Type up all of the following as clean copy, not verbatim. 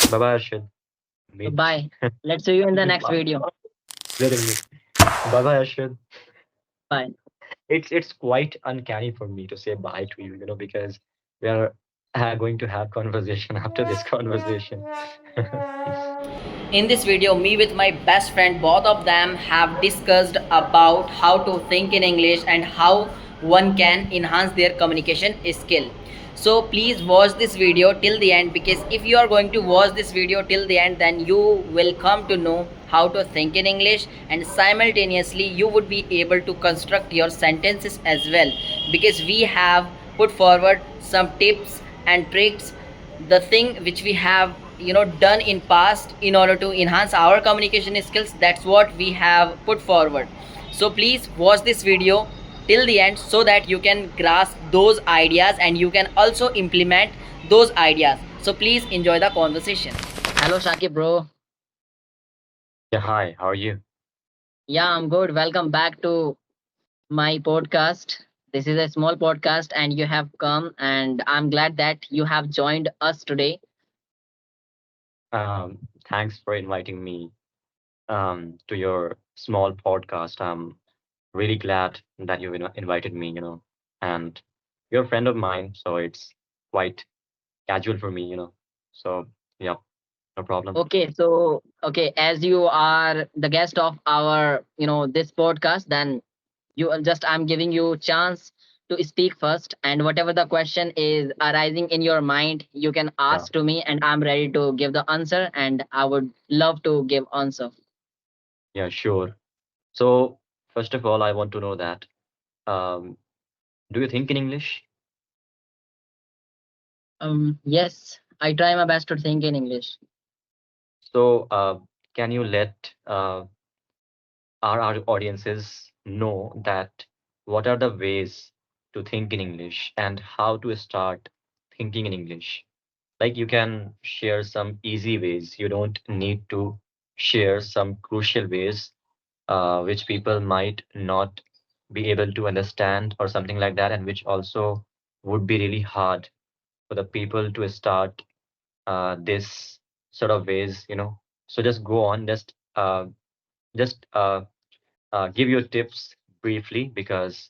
Bye bye, Arshad. So Meet. bye. Let's see you in the next video. Literally. Bye bye, Arshad. Bye. It's quite uncanny for me to say bye to you, because we are going to have conversation after this conversation. In this video, me with my best friend, both of them have discussed about how to think in English and how one can enhance their communication skill. So please watch this video till the end, because if you are going to watch this video till the end, then you will come to know how to think in English, and simultaneously you would be able to construct your sentences as well, because we have put forward some tips and tricks, the thing which we have done in past in order to enhance our communication skills. That's what we have put forward. So please watch this video till the end so that you can grasp those ideas and you can also implement those ideas. So please enjoy the conversation. Hello, Shakib, bro. Yeah, hi, how are you? Yeah, I'm good. Welcome back to my podcast. This is a small podcast, and you have come, and I'm glad that you have joined us today. Thanks for inviting me to your small podcast. I'm really glad that you invited me, and you're a friend of mine, so it's quite casual for me, So, yeah, no problem. Okay, as you are the guest of our, this podcast, then I'm giving you chance to speak first, and whatever the question is arising in your mind, you can Yeah, ask to me, and I'm ready to give the answer, and I would love to give answer. yeah, sure. So, first of all, I want to know that um, do you think in English? Yes, I try my best to think in English. So, can you let our audiences know that what are the ways to think in English and how to start thinking in English? Like you can share some easy ways. You don't need to share some crucial ways which people might not be able to understand or something like that, and which also would be really hard for the people to start this sort of ways. So just go on, just give your tips briefly because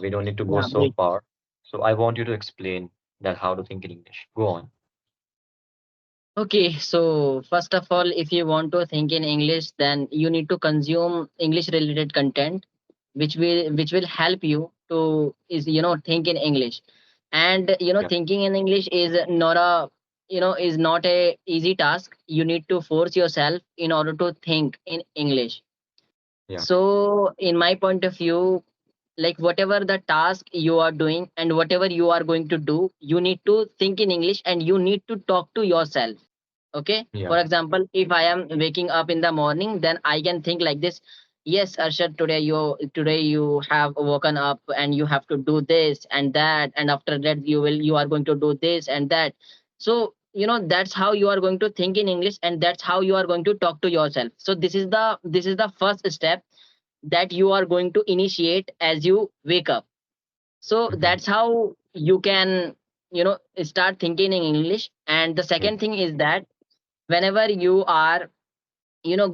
we don't need to go Yeah, so great. far. So I want you to explain that how to think in English. Go on. Okay, so first of all, if you want to think in English, then you need to consume English related content, which will help you to is think in English. And Yeah, thinking in English is not a easy task. You need to force yourself in order to think in English. yeah. So in my point of view, like whatever the task you are doing and whatever you are going to do, you need to think in English and you need to talk to yourself. Okay, Yeah. for example, if I am waking up in the morning, then I can think like this. Yes, Arshad, today you have woken up and you have to do this and that, and after that you are going to do this and that. So that's how you are going to think in English, and that's how you are going to talk to yourself. So this is the first step that you are going to initiate as you wake up. So Mhm. that's how you can start thinking in English. And the Yeah. second thing is that whenever you are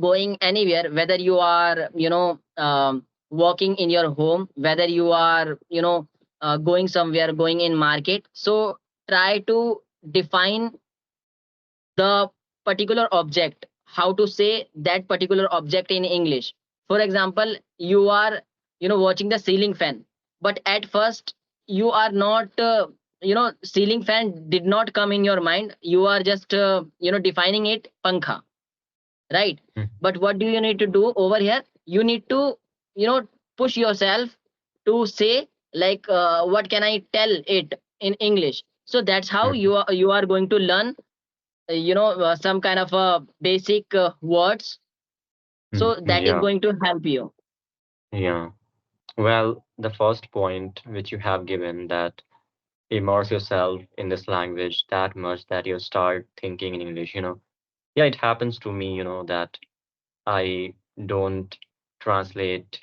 going anywhere, whether you are walking in your home, whether you are going somewhere, going in market, so try to define the particular object, how to say that particular object in English. For example, you are watching the ceiling fan, but at first you are not ceiling fan did not come in your mind. You are just defining it pankha, right? Mhm. But what do you need to do over here? You need to push yourself to say, like, what can I tell it in English? So that's how Mhm. you are going to learn some kind of basic words. So that is Yeah. going to help you. Yeah. Well, the first point which you have given, that immerse yourself in this language that much that you start thinking in English. Yeah, it happens to me, that I don't translate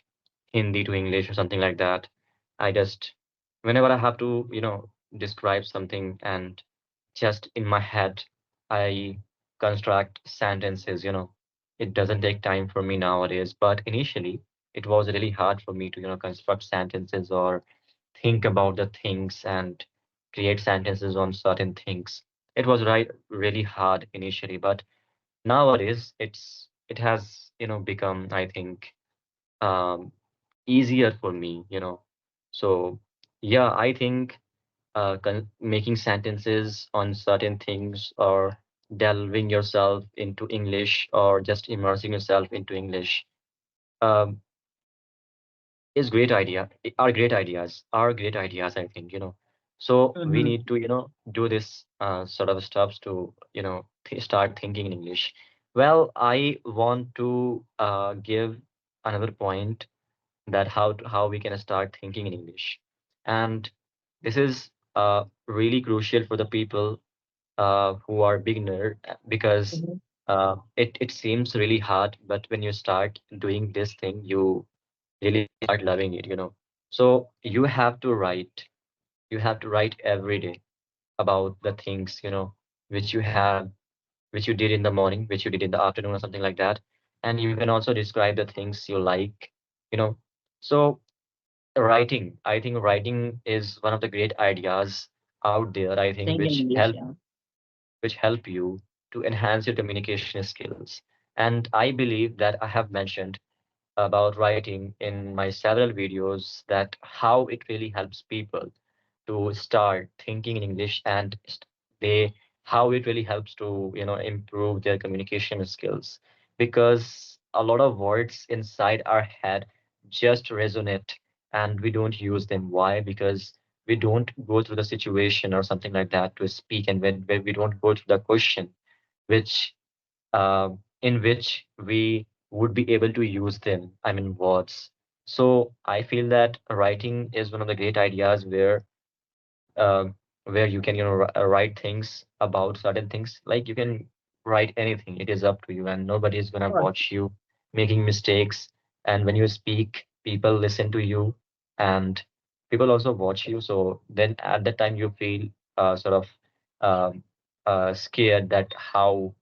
Hindi to English or something like that. I just, whenever I have to describe something and just in my head, I construct sentences, it doesn't take time for me nowadays, but initially it was really hard for me to, construct sentences or think about the things and create sentences on certain things. It was really hard initially, but nowadays it has, become, I think, um, easier for me, So yeah, I think making sentences on certain things or delving yourself into English or just immersing yourself into English um, is great idea. Are great ideas, I think, So we Mhm. need to, do this sort of stuffs to, start thinking in English. Well, I want to give another point that how we can start thinking in English. And this is really crucial for the people who are beginner because Mhm. it seems really hard, but when you start doing this thing, you really start loving it, So you have to write every day about the things, which you have, which you did in the morning, which you did in the afternoon or something like that. And you can also describe the things you like, you know. So writing, I think writing is one of the great ideas out there, I think, Think in English, yeah. which help you to enhance your communication skills. And I believe that I have mentioned about writing in my several videos that how it really helps people to start thinking in English and they how it really helps to improve their communication skills because a lot of words inside our head just resonate and we don't use them. Why? Because we don't go through the situation or something like that to speak, and when we don't go through the question which uh, in which we would be able to use them, I mean words. So I feel that writing is one of the great ideas um, where you can write things about certain things, like you can write anything, it is up to you and nobody is going Of to course. watch you making mistakes. And when you speak, people listen to you and people also watch you, so then at that time you feel sort of um, scared that how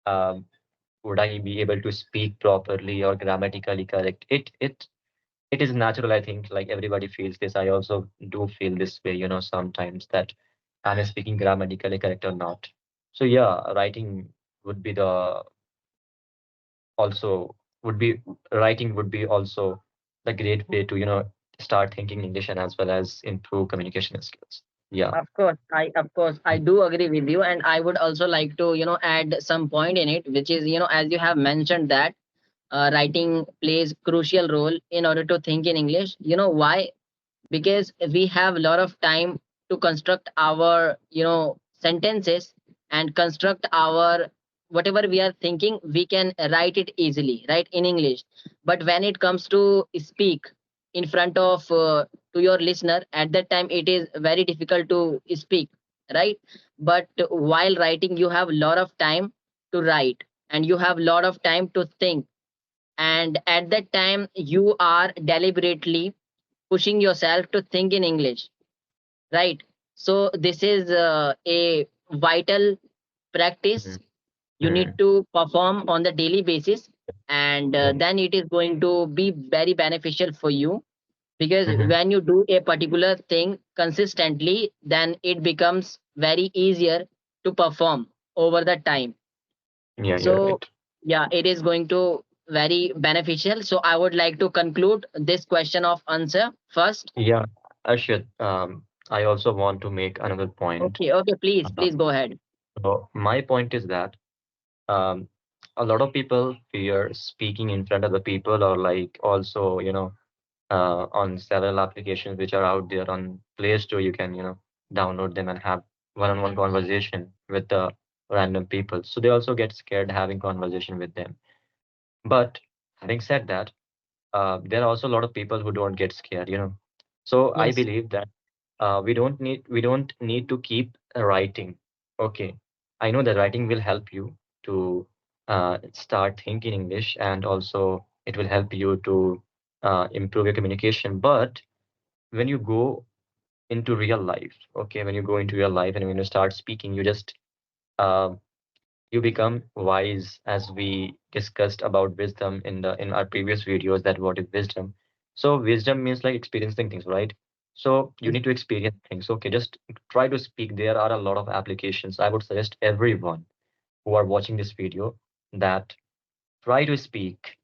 um, would I be able to speak properly or grammatically correct. It is natural, I think, like everybody feels this. I also do feel this way, sometimes that am I speaking grammatically correct or not. So yeah, writing would be the also would be writing would be also the great way to, start thinking English and as well as improve communication skills. Yeah. Of course I do agree with you, and I would also like to add some point in it, which is as you have mentioned that writing plays crucial role in order to think in English. You know why? Because we have a lot of time to construct our sentences and construct our whatever we are thinking, we can write it easily, right, in English. But when it comes to speak in front of to your listener, at that time it is very difficult to speak, right? But while writing, you have a lot of time to write, and you have a lot of time to think, and at that time you are deliberately pushing yourself to think in English, right? So this is a vital Mhm. practice you need Mhm. to perform on the daily basis, and Yeah. then it is going to be very beneficial for you, because Mhm. when you do a particular thing consistently, then it becomes very easier to perform over the time. Yeah, you're So right. yeah, it is going to very beneficial. So I would like to conclude this question of answer first. Yeah, Arshad, I also want to make another point. Okay, okay, please, Uh, please go ahead. so my point is that um, a lot of people fear speaking in front of the people, or like also, on several applications which are out there on Play Store, you can, download them and have one-on-one conversation with the random people. So they also get scared having conversation with them. But having said that, there are also a lot of people who don't get scared, So I Yes, believe that we don't need to keep writing. Okay, I know that writing will help you to start thinking English, and also it will help you to improve your communication. But when you go into real life, okay, when you go into real life and when you start speaking, you just uh, You become wise, as we discussed about wisdom in our previous videos, that what is wisdom. So wisdom means like experiencing things, right? So you need to experience things. Okay, just try to speak. There are a lot of applications. I would suggest everyone who are watching this video that try to speak.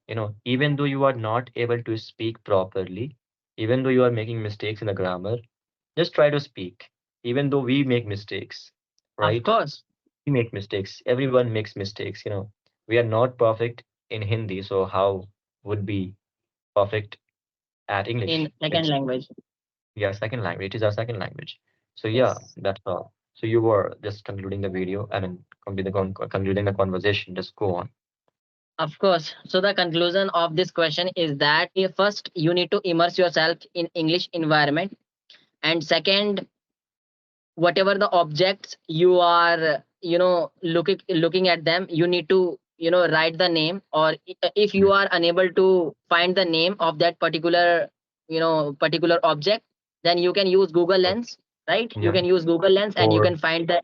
Even though you are not able to speak properly, even though you are making mistakes in the grammar, just try to speak. Even though we make mistakes, Of right? course, We make mistakes. Everyone makes mistakes. We are not perfect in Hindi, so how would be perfect at in English? second It's language. yeah, second language. It is our second language. So yeah, Yes. that's all. So you were just concluding the video. I mean, concluding the conversation. Just go on. Of course. So the conclusion of this question is that first you need to immerse yourself in English environment, and second, whatever the objects you are looking at them, you need to write the name, or if you Mm, are unable to find the name of that particular object, then you can use Google sure. Lens, right? You Yeah. can use Google Lens and you Or can find the,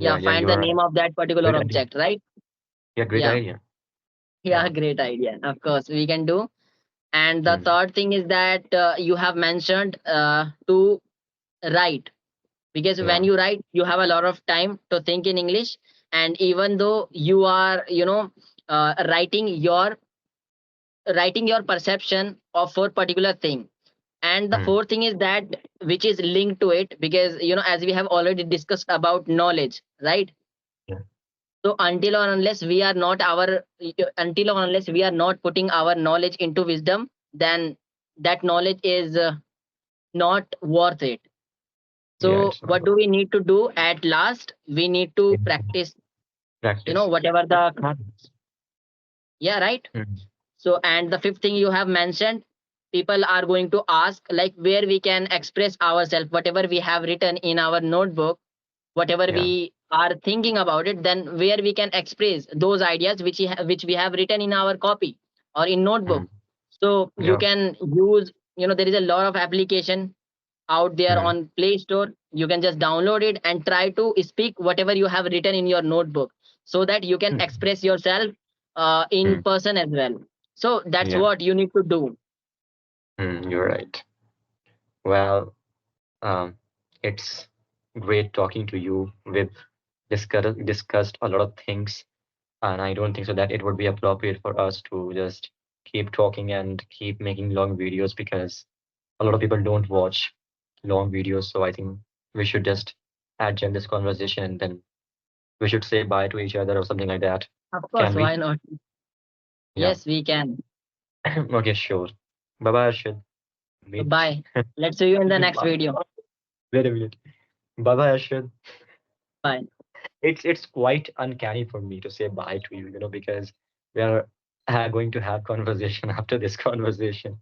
yeah, yeah, yeah, find you the are right. name of that particular Great idea. object, right? Yeah, great Yeah. idea. Yeah, Yeah. great idea. Of course we can do. And the Mm, third thing is that you have mentioned to write, because when yeah. you write you have a lot of time to think in English. And even though you are writing your perception of for particular thing. And the Mm, fourth thing is that, which is linked to it, because as we have already discussed about knowledge, right? yeah. So until or unless we are not putting our knowledge into wisdom, then that knowledge is not worth it. Yeah, So it's not what good. do we need to do at last? We need to Yeah. practice, Practice. whatever the, yeah, right. Mm, So, and the fifth thing you have mentioned, people are going to ask like where we can express ourselves, whatever we have written in our notebook, whatever yeah. we are thinking about it, then where we can express those ideas which we have written in our copy or in notebook. Mm, So you yeah. can use, there is a lot of application out there Mm, on Play Store. You can just download it and try to speak whatever you have written in your notebook, so that you can mm, express yourself in mm, person as well. So that's yeah. what you need to do. You're right. Well, um, it's great talking to you. We've discussed a lot of things, and I don't think so that it would be appropriate for us to just keep talking and keep making long videos, because a lot of people don't watch long videos. So I think we should just adjourn this conversation, and then we should say bye to each other or something like that. Of course, Can we? why not? Yeah. Yes, we can. Okay, sure. Bye bye, Arshad. So Meet. bye. Let's see you in the next video. Wait a minute. Bye bye, Arshad. Bye. It's quite uncanny for me to say bye to you, because we are going to have conversation after this conversation.